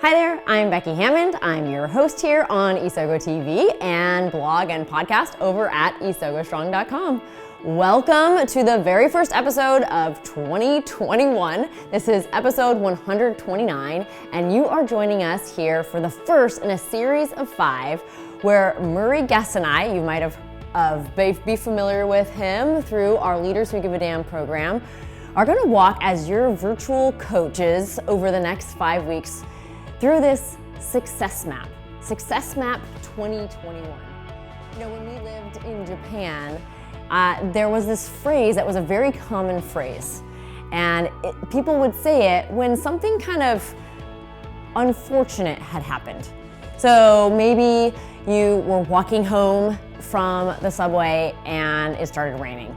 Hi there, I'm Becky Hammond. I'm your host here on Isogo TV and blog and podcast over at isogostrong.com. Welcome to the very first episode of 2021. This is episode 129, and you are joining us here for the first in a series of 5 where Murray Guest and I, you might be familiar with him through our Leaders Who Give a Damn program, are going to walk as your virtual coaches over the next 5 weeks through this Success Map 2021. You know, when we lived in Japan, there was this phrase that was a very common phrase. And people would say it when something kind of unfortunate had happened. So maybe you were walking home from the subway and it started raining.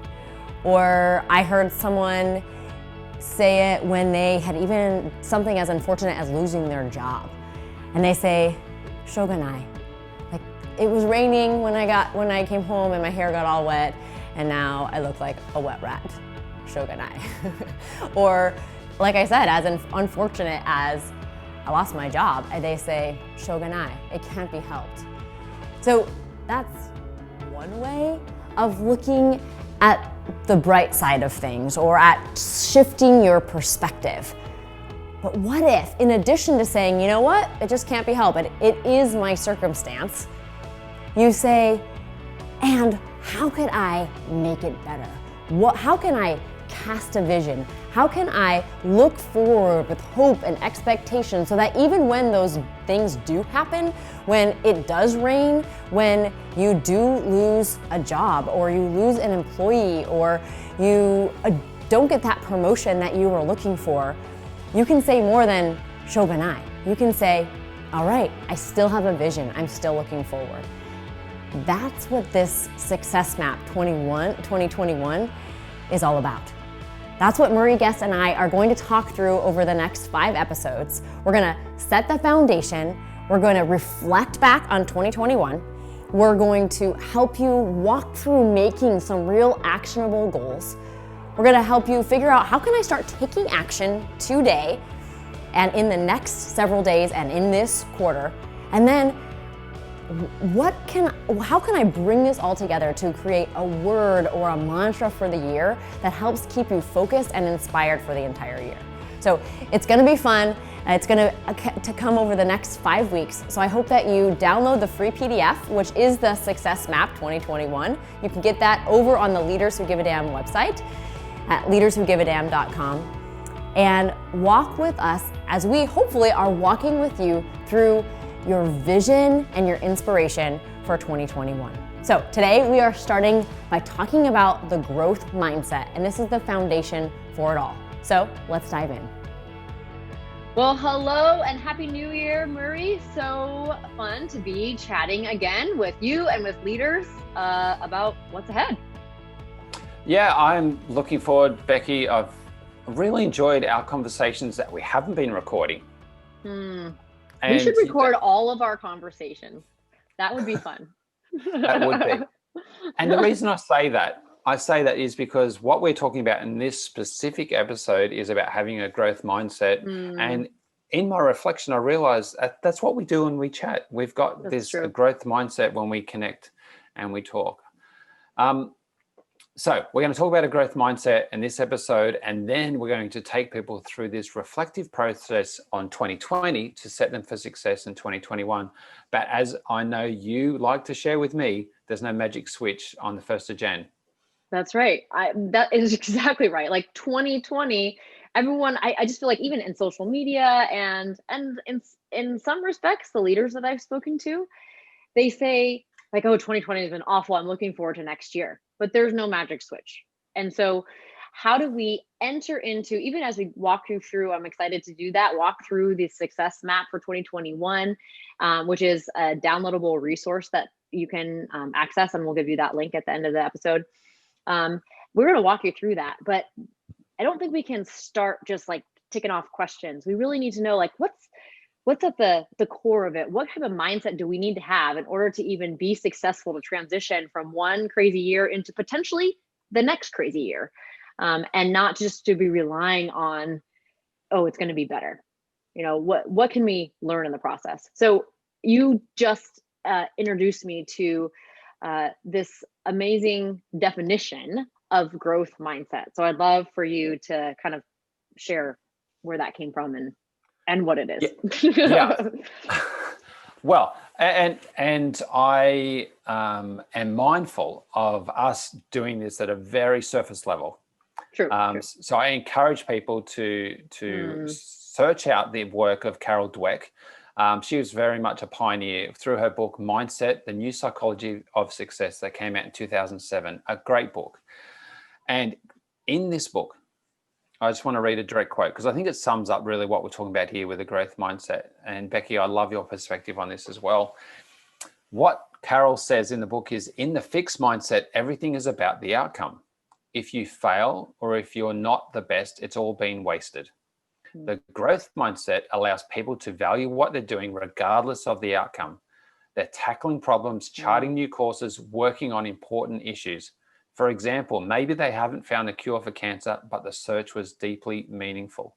Or I heard someone say it when they had even something as unfortunate as losing their job. And they say, shogunai. Like, it was raining when I came home and my hair got all wet and now I look like a wet rat. Shogunai. Or, like I said, as unfortunate as I lost my job, and they say, shogunai. It can't be helped. So that's one way of looking at the bright side of things or at shifting your perspective. But what if, in addition to saying, you know what, it just can't be helped, it is my circumstance, you say, and how could I make it better? How can I cast a vision? How can I look forward with hope and expectation so that even when those things do happen, when it does rain, when you do lose a job or you lose an employee or you don't get that promotion that you were looking for, you can say more than shogunai. You can say, all right, I still have a vision. I'm still looking forward. That's what this Success Map 2021 is all about. That's what Murray Guest and I are going to talk through over the next 5 episodes. We're gonna set the foundation. We're going to reflect back on 2021. We're going to help you walk through making some real actionable goals. We're gonna help you figure out, how can I start taking action today and in the next several days and in this quarter? And then how can I bring this all together to create a word or a mantra for the year that helps keep you focused and inspired for the entire year? So it's gonna be fun. It's gonna come over the next 5 weeks. So I hope that you download the free PDF, which is the Success Map 2021. You can get that over on the Leaders Who Give a Damn website at leaderswhogiveadamn.com, and walk with us as we hopefully are walking with you through your vision and your inspiration for 2021. So today we are starting by talking about the growth mindset, and this is the foundation for it all. So let's dive in. Well, hello and Happy New Year, Murray. So fun to be chatting again with you and with leaders about what's ahead. Yeah, I'm looking forward, Becky. I've really enjoyed our conversations that we haven't been recording. We should record all of our conversations. That would be fun. That would be. And the reason I say that is because what we're talking about in this specific episode is about having a growth mindset. And in my reflection, I realized that's what we do when we chat. We've got a growth mindset when we connect and we talk. So we're going to talk about a growth mindset in this episode, and then we're going to take people through this reflective process on 2020 to set them for success in 2021. But as I know you like to share with me, there's no magic switch on the 1st of Jan. That's right. That is exactly right. Like 2020, everyone, I just feel like even in social media and in some respects, the leaders that I've spoken to, they say like, oh, 2020 has been awful. I'm looking forward to next year. But there's no magic switch. And so how do we enter into, even as we walk you through, I'm excited to do that, walk through the Success Map for 2021, which is a downloadable resource that you can access, and we'll give you that link at the end of the episode. We're going to walk you through that, but I don't think we can start just like ticking off questions. We really need to know, like, what's at the core of it? What type of mindset do we need to have in order to even be successful to transition from one crazy year into potentially the next crazy year? And not just to be relying on, oh, it's going to be better. what can we learn in the process? So you just introduced me to this amazing definition of growth mindset. So I'd love for you to kind of share where that came from and what it is. Yeah. Well, and I am mindful of us doing this at a very surface level. True. So I encourage people to search out the work of Carol Dweck. She was very much a pioneer through her book Mindset: The New Psychology of Success, that came out in 2007. A great book. And in this book, I just want to read a direct quote because I think it sums up really what we're talking about here with the growth mindset. And Becky, I love your perspective on this as well. What Carol says in the book is, in the fixed mindset, everything is about the outcome. If you fail or if you're not the best, it's all been wasted. The growth mindset allows people to value what they're doing regardless of the outcome. They're tackling problems, charting new courses, working on important issues. For example, maybe they haven't found a cure for cancer, but the search was deeply meaningful.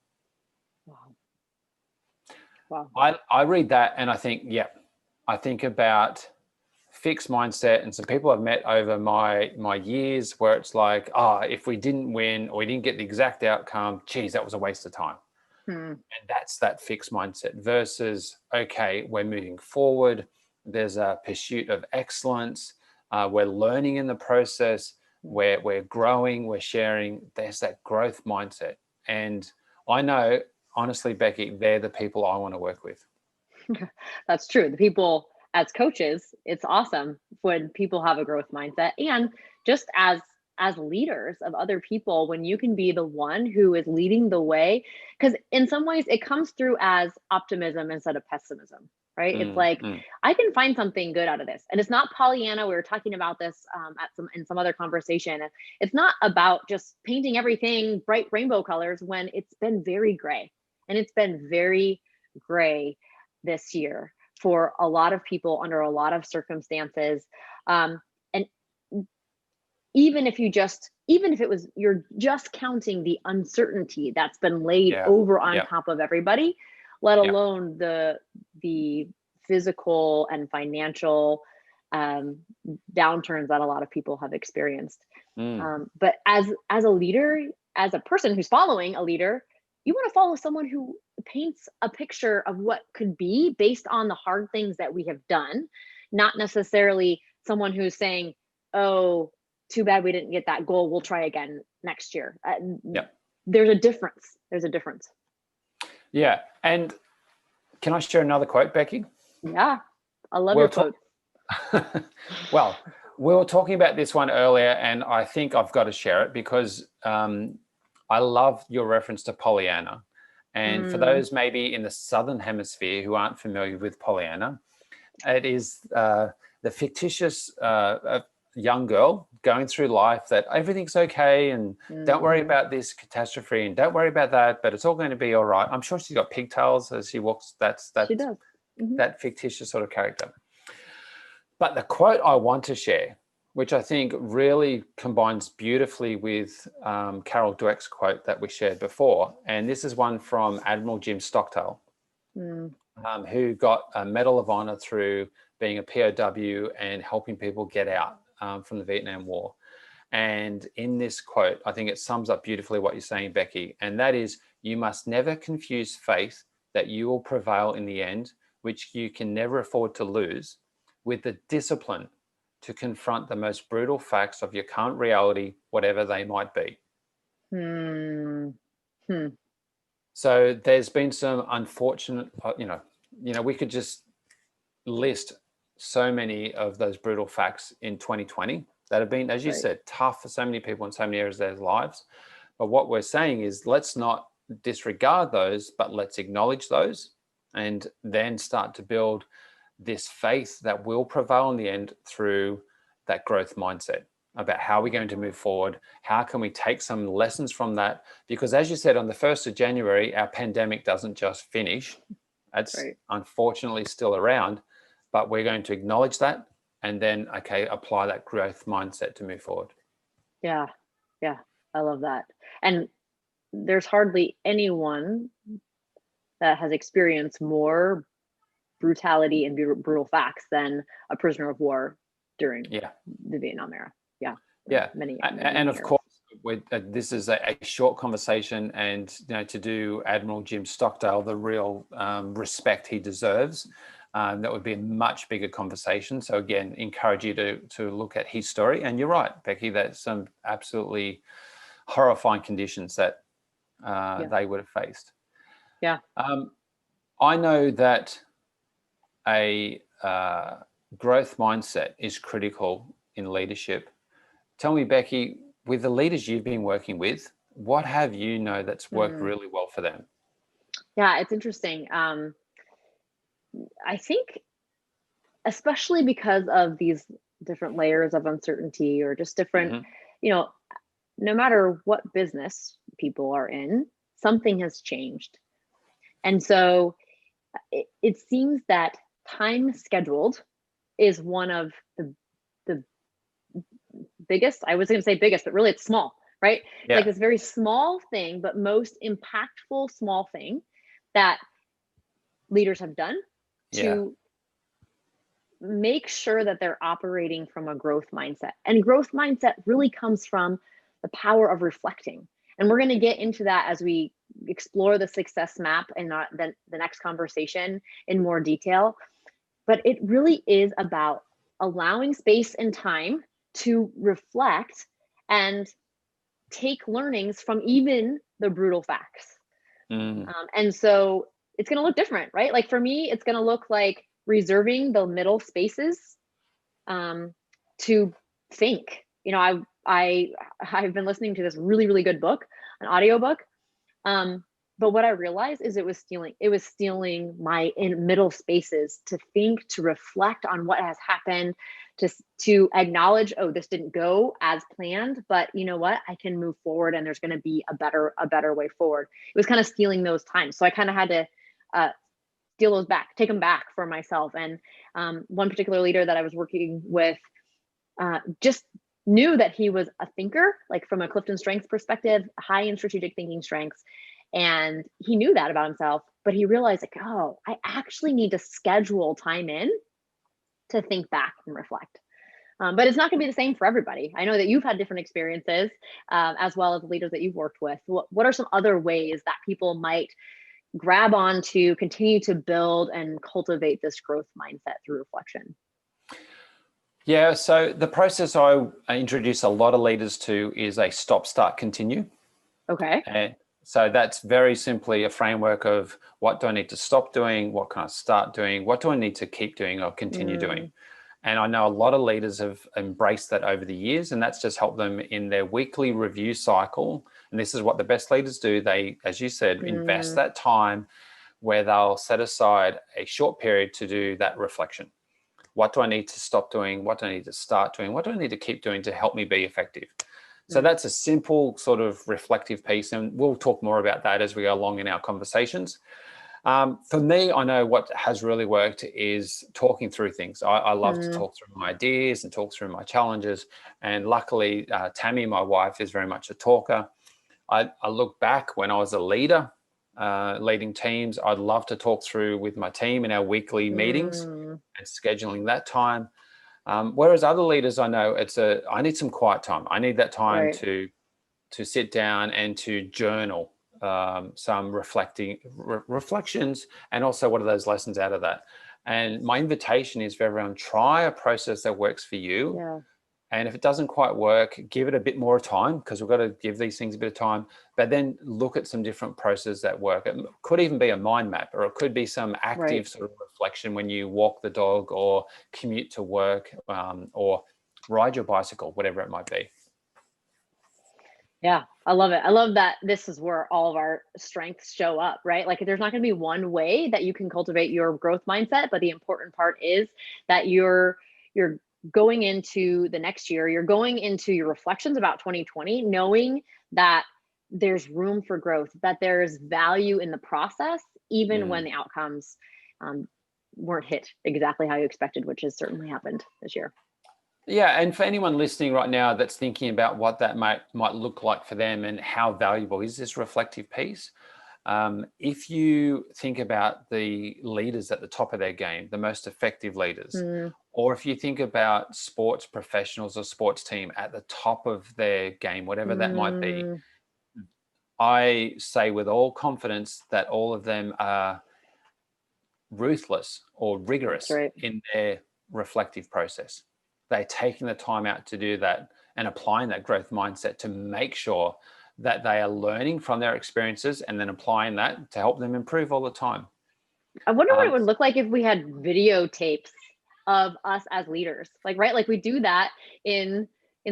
Wow. I read that and I think, I think about fixed mindset and some people I've met over my years where it's like, if we didn't win or we didn't get the exact outcome, geez, that was a waste of time. And that's that fixed mindset versus, okay, we're moving forward. There's a pursuit of excellence. We're learning in the process. We're growing, we're sharing. There's that growth mindset. And I know, honestly, Becky, they're the people I want to work with. That's true. The people as coaches, it's awesome when people have a growth mindset, and just as leaders of other people, when you can be the one who is leading the way, because in some ways it comes through as optimism instead of pessimism, right? It's like, I can find something good out of this. And it's not Pollyanna. We were talking about this in some other conversation. It's not about just painting everything bright rainbow colors when it's been very gray. And it's been very gray this year for a lot of people under a lot of circumstances. And even if you're just counting the uncertainty that's been laid over on top of everybody, let alone the physical and financial downturns that a lot of people have experienced. But as a leader, as a person who's following a leader, you want to follow someone who paints a picture of what could be based on the hard things that we have done, not necessarily someone who's saying, oh, too bad we didn't get that goal, we'll try again next year. There's a difference. Yeah. And can I share another quote, Becky? Yeah, I love your quotes. Well, we were talking about this one earlier, and I think I've got to share it because I love your reference to Pollyanna. And for those maybe in the Southern Hemisphere who aren't familiar with Pollyanna, it is the fictitious young girl going through life that everything's okay and don't worry about this catastrophe and don't worry about that, but it's all going to be all right. I'm sure she's got pigtails as she walks. She does. That fictitious sort of character. But the quote I want to share, which I think really combines beautifully with Carol Dweck's quote that we shared before. And this is one from Admiral Jim Stockdale, who got a Medal of Honor through being a POW and helping people get out from the Vietnam War. And in this quote, I think it sums up beautifully what you're saying, Becky. And that is, you must never confuse faith that you will prevail in the end, which you can never afford to lose, with the discipline to confront the most brutal facts of your current reality, whatever they might be. So there's been some unfortunate, we could just list so many of those brutal facts in 2020 that have been, as you said, tough for so many people in so many areas of their lives. But what we're saying is, let's not disregard those, but let's acknowledge those and then start to build this faith that will prevail in the end through that growth mindset about how we're going to move forward. How can we take some lessons from that? Because as you said, on the 1st of January, our pandemic doesn't just finish. It's unfortunately still around, but we're going to acknowledge that and then, apply that growth mindset to move forward. Yeah. I love that. And there's hardly anyone that has experienced more brutality and brutal facts than a prisoner of war during the Vietnam era. Many and of years. course, this is a short conversation, and to do Admiral Jim Stockdale the real respect he deserves, that would be a much bigger conversation. So again, encourage you to look at his story. And you're right, Becky, that's some absolutely horrifying conditions that they would have faced. I know that a growth mindset is critical in leadership. Tell me, Becky, with the leaders you've been working with, what have you know that's worked really well for them? Yeah, it's interesting. I think, especially because of these different layers of uncertainty, or just different, no matter what business people are in, something has changed. And so it seems that time scheduled is one of the biggest, I was going to say biggest, but really it's small, right? Yeah. Like this very small thing, but most impactful small thing that leaders have done to make sure that they're operating from a growth mindset. And growth mindset really comes from the power of reflecting. And we're going to get into that as we explore the success map in the next conversation in more detail. But it really is about allowing space and time to reflect and take learnings from even the brutal facts. And so it's going to look different, right? Like for me, it's going to look like reserving the middle spaces to think. I've been listening to this really, really good book, an audiobook. But what I realized is it was stealing my middle spaces to think, to reflect on what has happened, to acknowledge, oh, this didn't go as planned, but you know what? I can move forward, and there's going to be a better way forward. It was kind of stealing those times. So I kind of had to steal those back, take them back for myself. And one particular leader that I was working with just knew that he was a thinker, like from a Clifton Strengths perspective, high in strategic thinking strengths. And he knew that about himself, but he realized like, oh, I actually need to schedule time in to think back and reflect. But it's not going to be the same for everybody. I know that you've had different experiences, as well as the leaders that you've worked with. What are some other ways that people might grab on to continue to build and cultivate this growth mindset through reflection? Yeah, so the process I introduce a lot of leaders to is a stop, start, continue. Okay. And so that's very simply a framework of what do I need to stop doing, what can I start doing, what do I need to keep doing or continue doing. And I know a lot of leaders have embraced that over the years, and that's just helped them in their weekly review cycle. And this is what the best leaders do. They, as you said, invest that time where they'll set aside a short period to do that reflection. What do I need to stop doing? What do I need to start doing? What do I need to keep doing to help me be effective? So that's a simple sort of reflective piece, and we'll talk more about that as we go along in our conversations. For me, I know what has really worked is talking through things. I love to talk through my ideas and talk through my challenges. And luckily, Tammy, my wife, is very much a talker. I look back when I was a leader, leading teams. I'd love to talk through with my team in our weekly meetings and scheduling that time. Whereas other leaders, I know I need some quiet time. I need that time to sit down and to journal some reflections, and also what are those lessons out of that. And my invitation is for everyone, try a process that works for you. Yeah. And if it doesn't quite work, give it a bit more time, because we've got to give these things a bit of time, but then look at some different processes that work. It could even be a mind map, or it could be some active sort of reflection when you walk the dog or commute to work, or ride your bicycle, whatever it might be. Yeah, I love it. I love that this is where all of our strengths show up, right? Like there's not going to be one way that you can cultivate your growth mindset, but the important part is that you're going into the next year, you're going into your reflections about 2020, knowing that there's room for growth, that there's value in the process, even when the outcomes weren't hit exactly how you expected, which has certainly happened this year. Yeah, and for anyone listening right now that's thinking about what that might look like for them and how valuable is this reflective piece, If you think about the leaders at the top of their game, the most effective leaders, or if you think about sports professionals or sports team at the top of their game, whatever that might be, I say with all confidence that all of them are ruthless or rigorous in their reflective process. They're taking the time out to do that and applying that growth mindset to make sure that they are learning from their experiences and then applying that to help them improve all the time. I wonder what it would look like if we had videotapes of us as leaders. Like, right? Like we do that in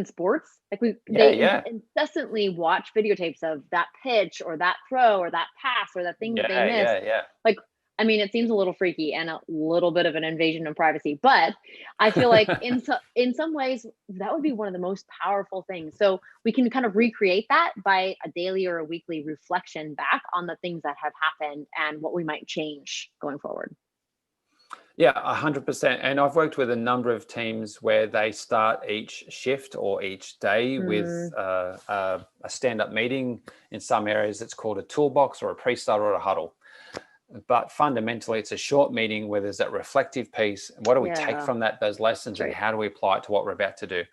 sports. Like they incessantly watch videotapes of that pitch or that throw or that pass or that thing that they missed. Like, I mean, it seems a little freaky and a little bit of an invasion of privacy, but I feel like in some ways that would be one of the most powerful things. So we can kind of recreate that by a daily or a weekly reflection back on the things that have happened and what we might change going forward. Yeah, 100%. And I've worked with a number of teams where they start each shift or each day with a stand-up meeting. In some areas, it's called a toolbox or a pre-start or a huddle. But fundamentally, it's a short meeting where there's that reflective piece. What do we take from those lessons, and how do we apply it to what we're about to do?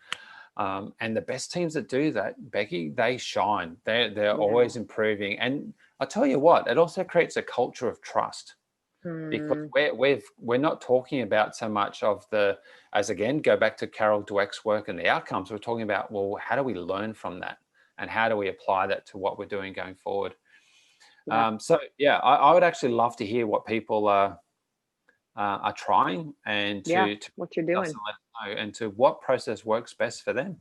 And the best teams that do that, Becky, they shine. They're always improving. And I'll tell you what, it also creates a culture of trust. Because we're not talking about so much of go back to Carol Dweck's work and the outcomes. We're talking about, well, how do we learn from that? And how do we apply that to what we're doing going forward? I would actually love to hear what people are trying and to what you're doing and to what process works best for them.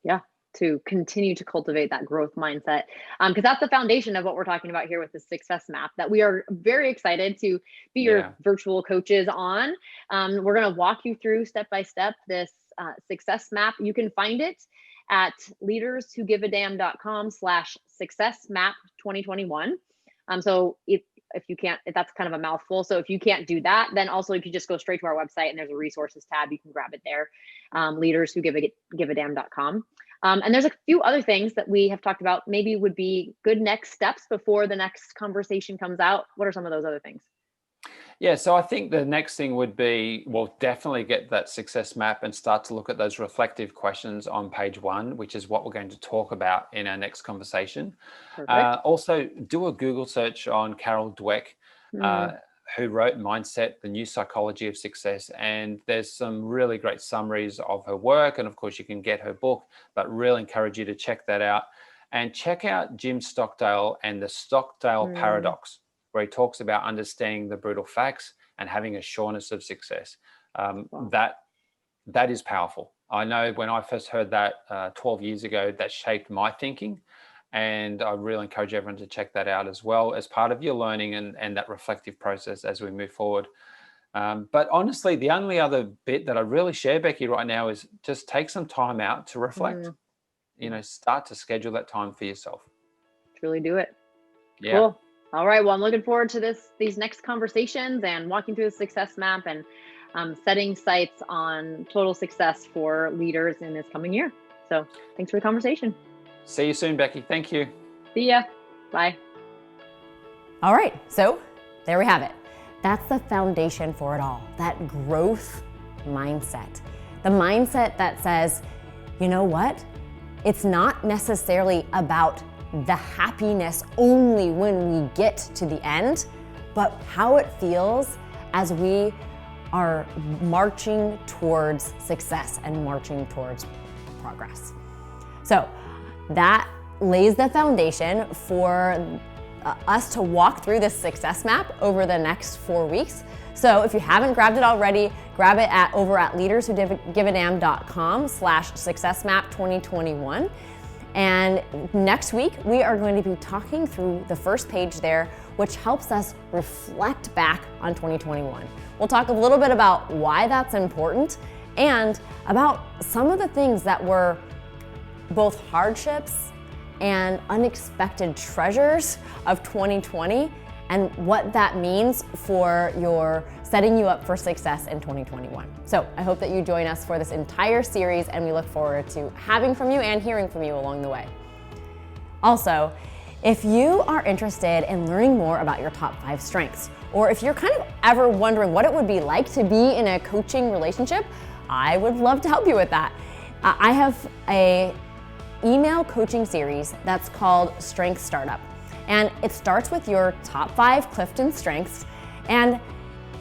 Yeah, to continue to cultivate that growth mindset, because that's the foundation of what we're talking about here with the success map that we are very excited to be your virtual coaches on. We're going to walk you through step by step this success map. You can find it at leaderswhogiveadamn.com/successmap2021. So if you can't, if that's kind of a mouthful. So if you can't do that, then also you can just go straight to our website and there's a resources tab. You can grab it there, leaderswhogiveadamn.com. And there's a few other things that we have talked about maybe would be good next steps before the next conversation comes out. What are some of those other things? Yeah, so I think the next thing would be, well, definitely get that success map and start to look at those reflective questions on page 1, which is what we're going to talk about in our next conversation. Also, do a Google search on Carol Dweck, who wrote Mindset, the New Psychology of Success. And there's some really great summaries of her work. And of course, you can get her book, but really encourage you to check that out. And check out Jim Stockdale and the Stockdale Paradox, where he talks about understanding the brutal facts and having a sureness of success. That is powerful. I know when I first heard that 12 years ago, that shaped my thinking. And I really encourage everyone to check that out as well as part of your learning and that reflective process as we move forward. But honestly, the only other bit that I really share, Becky, right now is just take some time out to reflect. Start to schedule that time for yourself. Truly do it. Yeah. Cool. All right. Well, I'm looking forward to these next conversations and walking through the success map and setting sights on total success for leaders in this coming year. So thanks for the conversation. See you soon, Becky. Thank you. See ya. Bye. All right. So there we have it. That's the foundation for it all. That growth mindset. The mindset that says, you know what? It's not necessarily about the happiness only when we get to the end, but how it feels as we are marching towards success and marching towards progress. So that lays the foundation for us to walk through this success map over the next 4 weeks. So if you haven't grabbed it already, grab it over at leaderswhogiveadamn.com/successmap2021. And next week, we are going to be talking through the first page there, which helps us reflect back on 2021. We'll talk a little bit about why that's important and about some of the things that were both hardships and unexpected treasures of 2020 and what that means for setting you up for success in 2021. So I hope that you join us for this entire series, and we look forward to having from you and hearing from you along the way. Also, If you are interested in learning more about your top 5 strengths, or if you're kind of ever wondering what it would be like to be in a coaching relationship, I would love to help you with that. I have a email coaching series that's called Strength Startup. And it starts with your top 5 Clifton strengths, and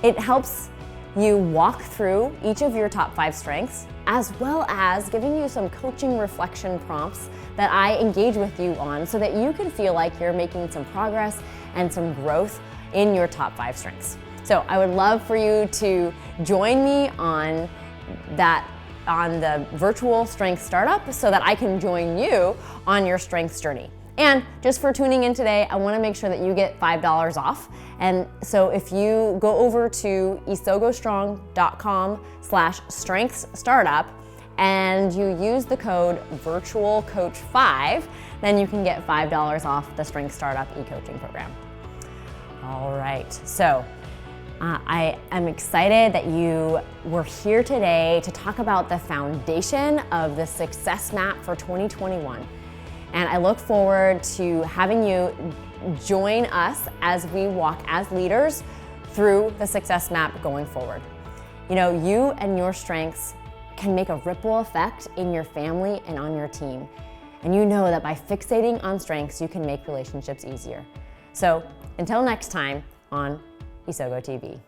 it helps you walk through each of your top 5 strengths, as well as giving you some coaching reflection prompts that I engage with you on so that you can feel like you're making some progress and some growth in your top 5 strengths. So I would love for you to join me on the virtual strength startup so that I can join you on your strengths journey. And just for tuning in today, I want to make sure that you get $5 off. And so if you go over to isogostrong.com/strengthsstartup and you use the code virtualcoach5, then you can get $5 off the Strength Startup e-coaching program. All right, so I am excited that you were here today to talk about the foundation of the success map for 2021. And I look forward to having you join us as we walk as leaders through the success map going forward. You know, you and your strengths can make a ripple effect in your family and on your team. And you know that by fixating on strengths, you can make relationships easier. So until next time on Isogo TV.